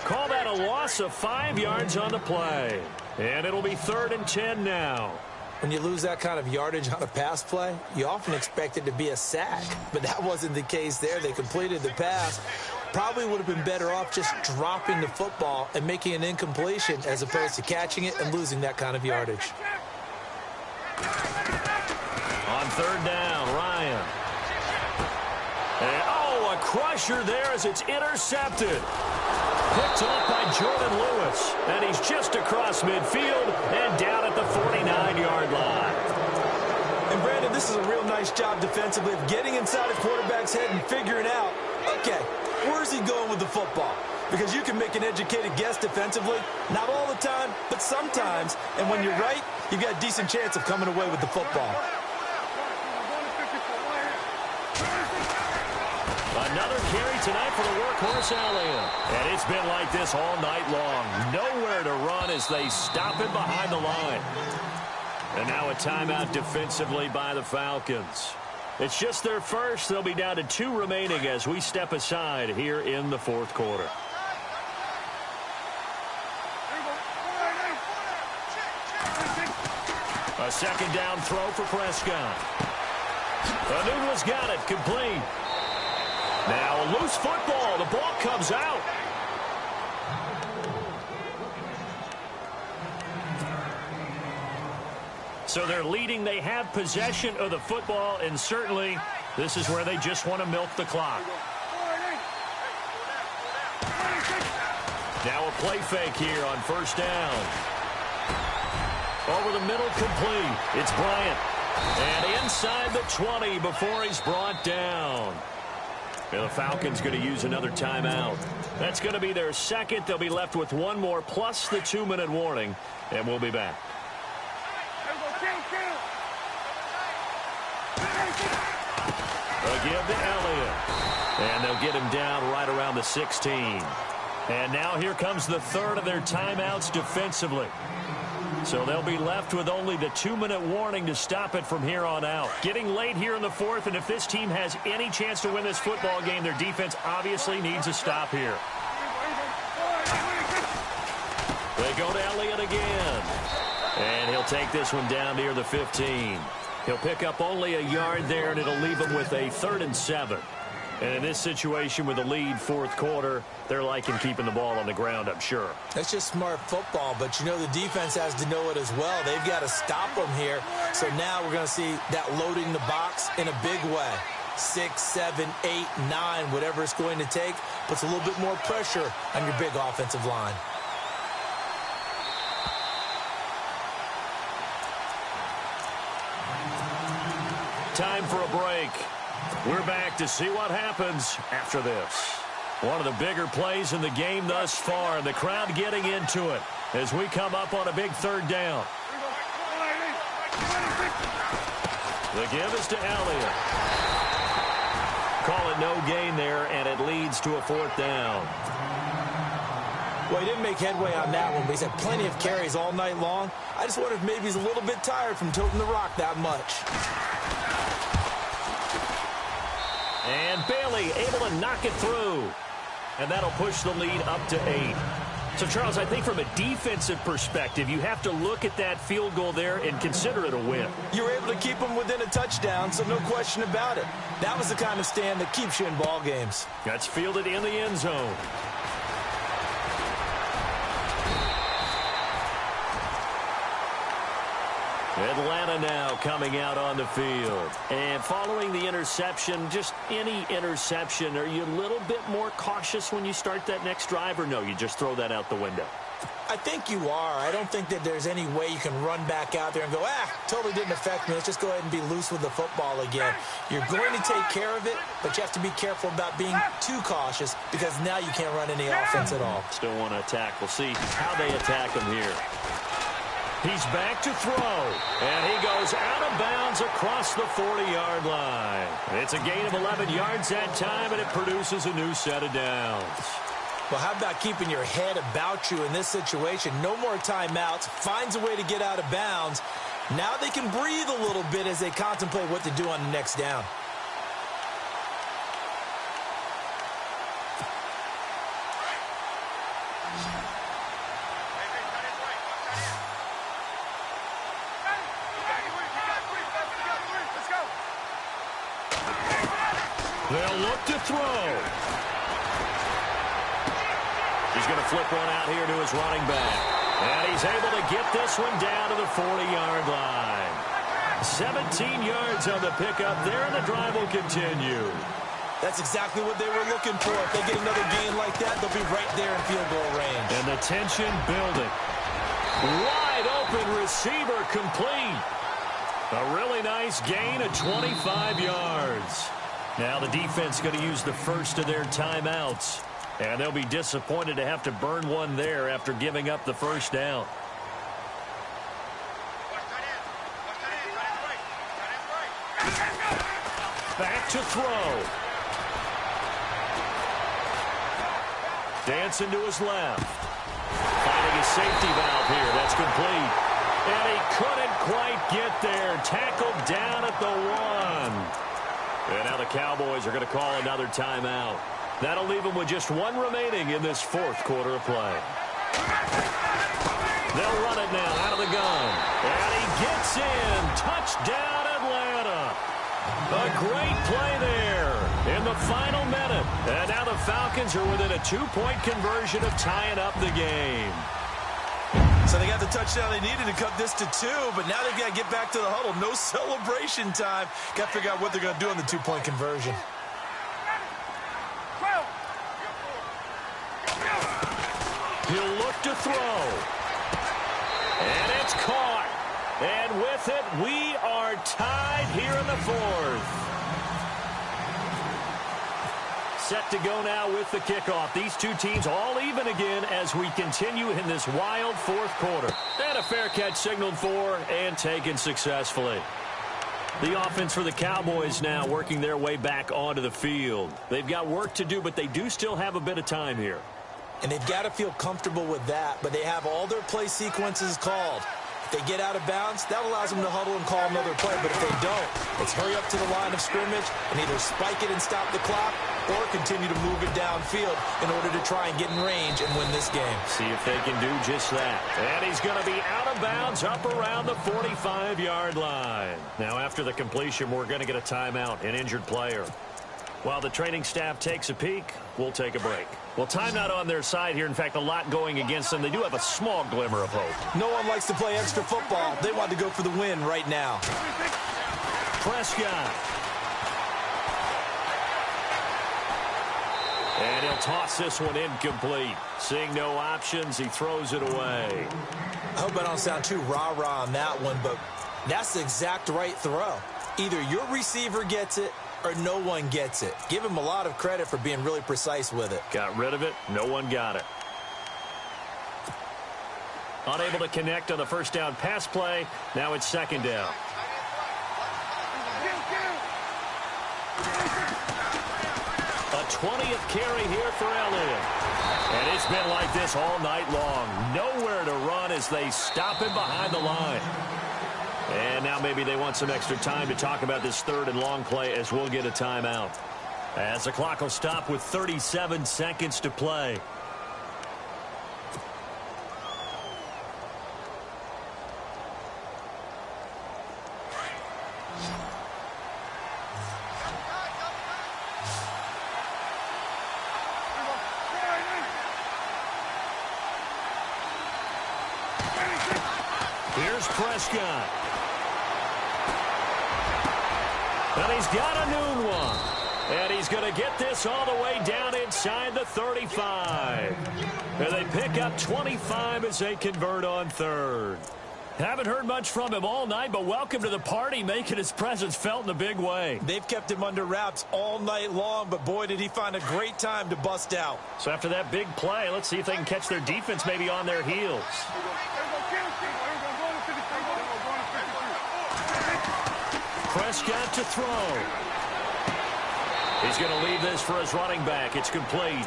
Call that a loss of 5 yards on the play. And it'll be 3rd and 10 now. When you lose that kind of yardage on a pass play, you often expect it to be a sack. But that wasn't the case there. They completed the pass. Probably would have been better off just dropping the football and making an incompletion as opposed to catching it and losing that kind of yardage. On 3rd down, Ryan. And, a crusher there as it's intercepted. Picked off by Jordan Lewis. And he's just across midfield and down at the 49-yard line. And, Brandon, this is a real nice job defensively of getting inside a quarterback's head and figuring out, okay, where's he going with the football? Because you can make an educated guess defensively. Not all the time, but sometimes. And when you're right, you've got a decent chance of coming away with the football. Another carry tonight for the workhorse Elliott. And it's been like this all night long. Nowhere to run as they stop him behind the line. And now a timeout defensively by the Falcons. It's just their first. They'll be down to 2 remaining as we step aside here in the fourth quarter. A second down throw for Prescott. Anugla's got it, complete. Now a loose football. The ball comes out. So they're leading. They have possession of the football, and certainly this is where they just want to milk the clock. Now a play fake here on 1st down. Over the middle, complete. It's Bryant. And inside the 20 before he's brought down. And the Falcons going to use another timeout. That's going to be their second. They'll be left with 1 more plus the 2-minute warning. And we'll be back. They'll give to Elliott. And they'll get him down right around the 16. And now here comes the 3rd of their timeouts defensively. So they'll be left with only the 2-minute warning to stop it from here on out. Getting late here in the 4th, and if this team has any chance to win this football game, their defense obviously needs a stop here. They go to Elliott again. And he'll take this one down near the 15. He'll pick up only a yard there, and it'll leave him with a 3rd and 7. And in this situation with the lead 4th quarter, they're liking keeping the ball on the ground, I'm sure. That's just smart football, but you know the defense has to know it as well. They've got to stop them here. So now we're going to see that loading the box in a big way. 6, 7, 8, 9, whatever it's going to take, puts a little bit more pressure on your big offensive line. Time for a break. We're back to see what happens after this. One of the bigger plays in the game thus far. The crowd getting into it as we come up on a big 3rd down. The give is to Elliott. Call it no gain there, and it leads to a 4th down. Well, he didn't make headway on that one, but he's had plenty of carries all night long. I just wonder if maybe he's a little bit tired from toting the rock that much. And Bailey able to knock it through. And that'll push the lead up to 8. So, Charles, I think from a defensive perspective, you have to look at that field goal there and consider it a win. You were able to keep them within a touchdown, so no question about it. That was the kind of stand that keeps you in ball games. That's fielded in the end zone. Atlanta now coming out on the field. And following the interception, just any interception, are you a little bit more cautious when you start that next drive, or no, you just throw that out the window? I think you are. I don't think that there's any way you can run back out there and go, totally didn't affect me. Let's just go ahead and be loose with the football again. You're going to take care of it, but you have to be careful about being too cautious because now you can't run any offense at all. Still want to attack. We'll see how they attack him here. He's back to throw, and he goes out of bounds across the 40-yard line. It's a gain of 11 yards that time, and it produces a new set of downs. Well, how about keeping your head about you in this situation? No more timeouts. Finds a way to get out of bounds. Now they can breathe a little bit as they contemplate what to do on the next down. They'll look to throw. He's going to flip one out here to his running back. And he's able to get this one down to the 40-yard line. 17 yards on the pickup there, and the drive will continue. That's exactly what they were looking for. If they get another gain like that, they'll be right there in field goal range. And the tension building. Wide open receiver complete. A really nice gain of 25 yards. Now the defense going to use the first of their timeouts. And they'll be disappointed to have to burn one there after giving up the first down. Back to throw. Dancing to his left. Finding a safety valve here. That's complete. And he couldn't quite get there. Tackled down at the 1. And now the Cowboys are going to call another timeout. That'll leave them with just one remaining in this fourth quarter of play. They'll run it now out of the gun. And he gets in. Touchdown, Atlanta. A great play there in the final minute. And now the Falcons are within a 2-point conversion of tying up the game. So they got the touchdown they needed to cut this to 2, but now they've got to get back to the huddle. No celebration time. Got to figure out what they're going to do on the 2-point conversion. He'll look to throw. And it's caught. And with it, we are tied here in the fourth. Set to go now with the kickoff. These two teams all even again as we continue in this wild fourth quarter. And a fair catch signaled for and taken successfully. The offense for the Cowboys now working their way back onto the field. They've got work to do, but they do still have a bit of time here. And they've got to feel comfortable with that, but they have all their play sequences called. If they get out of bounds, that allows them to huddle and call another play. But if they don't, it's hurry up to the line of scrimmage and either spike it and stop the clock or continue to move it downfield in order to try and get in range and win this game. See if they can do just that. And he's going to be out of bounds up around the 45-yard line. Now, after the completion, we're going to get a timeout, an injured player. While the training staff takes a peek, we'll take a break. Well, time not on their side here. In fact, a lot going against them. They do have a small glimmer of hope. No one likes to play extra football. They want to go for the win right now. Prescott. And he'll toss this one incomplete. Seeing no options, he throws it away. I hope I don't sound too rah-rah on that one, but that's the exact right throw. Either your receiver gets it or no one gets it. Give him a lot of credit for being really precise with it. Got rid of it. No one got it. Unable to connect on the first down pass play. Now it's second down. A 20th carry here for Elliott. And it's been like this all night long. Nowhere to run as they stop him behind the line. And now maybe they want some extra time to talk about this third and long play as we'll get a timeout. As the clock will stop with 37 seconds to play. Here's Prescott. And he's got a new one. And he's going to get this all the way down inside the 35. And they pick up 25 as they convert on third. Haven't heard much from him all night, but welcome to the party, making his presence felt in a big way. They've kept him under wraps all night long, but boy, did he find a great time to bust out. So after that big play, let's see if they can catch their defense maybe on their heels. Prescott to throw. He's going to leave this for his running back. It's complete.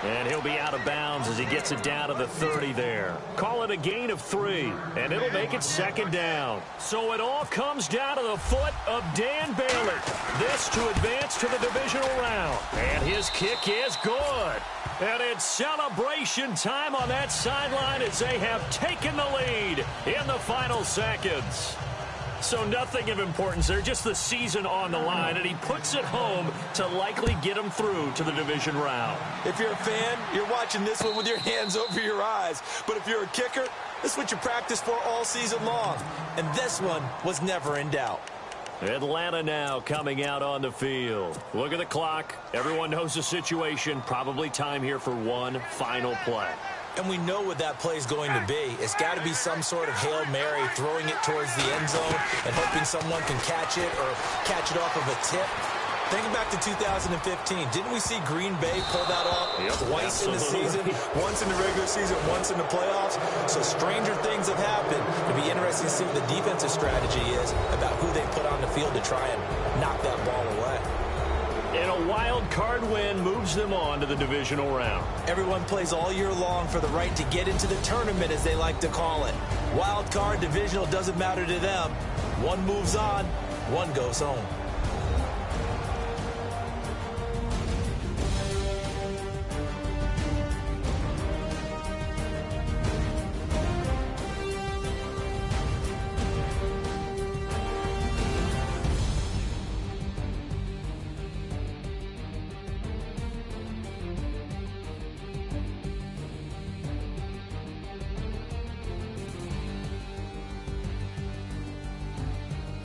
And he'll be out of bounds as he gets it down to the 30 there. Call it a gain of 3, and it'll make it second down. So it all comes down to the foot of Dan Bailey. This to advance to the divisional round. And his kick is good. And it's celebration time on that sideline as they have taken the lead in the final seconds. So nothing of importance there, just the season on the line, and he puts it home to likely get him through to the division round. If you're a fan, you're watching this one with your hands over your eyes. But if you're a kicker, this is what you practice for all season long. And this one was never in doubt. Atlanta now coming out on the field. Look at the clock. Everyone knows the situation. Probably time here for one final play. And we know what that play is going to be. It's got to be some sort of Hail Mary, throwing it towards the end zone and hoping someone can catch it or catch it off of a tip. Thinking back to 2015, didn't we see Green Bay pull that off twice in the season? Once in the regular season, once in the playoffs. So stranger things have happened. It'll be interesting to see what the defensive strategy is about who they put on the field to try and knock that ball away. And a wild card win moves them on to the divisional round. Everyone plays all year long for the right to get into the tournament, as they like to call it. Wild card, divisional, doesn't matter to them. One moves on, one goes home.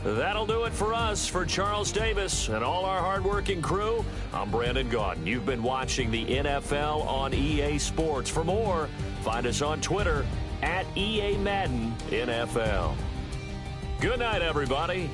That'll do it for us. For Charles Davis and all our hardworking crew, I'm Brandon Gaudin. You've been watching the NFL on EA Sports. For more, find us on Twitter @EA Madden NFL. Good night, everybody.